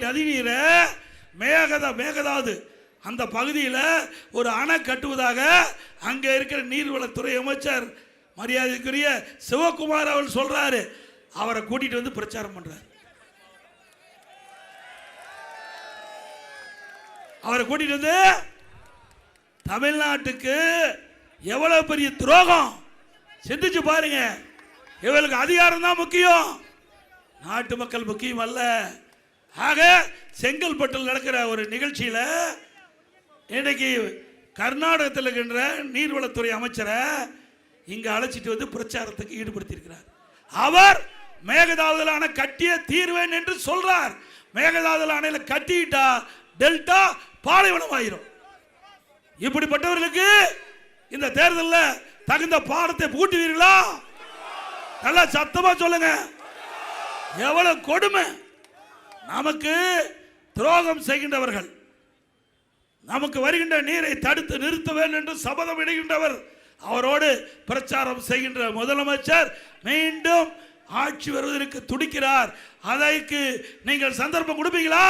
நதிநீரை மேகதாது அந்த பகுதியில் ஒரு அணை கட்டுவதாக அங்கே இருக்கிற நீர்வளத்துறை அமைச்சர் மரியாதைக்குரிய சிவகுமார் அவர் சொல்றாரு. அவரை கூட்டிட்டு வந்து பிரச்சாரம் பண்றாரு. அவரை கூட்டிட்டு வந்து தமிழ்நாட்டுக்கு எவ்வளவு பெரிய துரோகம் சிந்திச்சு பாருங்க. இவளுக்கு அதிகாரம் தான் முக்கியம், நாட்டு மக்கள் முக்கியம் அல்ல. ஆக செங்கல்பட்டில் நடக்கிற ஒரு நிகழ்ச்சியில் இன்னைக்கு கர்நாடகத்தில் இருக்கின்ற நீர்வளத்துறை அமைச்சரை இங்க அழைச்சிட்டு வந்து பிரச்சாரத்துக்கு ஈடுபடுத்தியிருக்கிறார். அவர் மேகதாதுல அணை கட்டிய தீர்வேன் என்று சொல்றார். மேகதாதுல அணையில கட்டிட்டா டெல்டா பாலைவனம் ஆயிரும். இப்படிப்பட்டவர்களுக்கு இந்த தேர்தலில் தகுந்த பாடத்தை பூட்டுவீர்களா? நல்லா சத்தமா சொல்லுங்க. எவ்வளவு கொடுமை! நமக்கு துரோகம் செய்கின்றவர்கள், நமக்கு வருகின்ற நீரை தடுத்து நிறுத்த வேண்டும் என்று சபதம் இடுகின்றவர், அவரோடு பிரச்சாரம் செய்கின்ற முதலமைச்சர் மீண்டும் ஆட்சி வருவதற்கு துடிக்கிறார். அதற்கு நீங்கள் சந்தர்ப்பம் கொடுப்பீங்களா?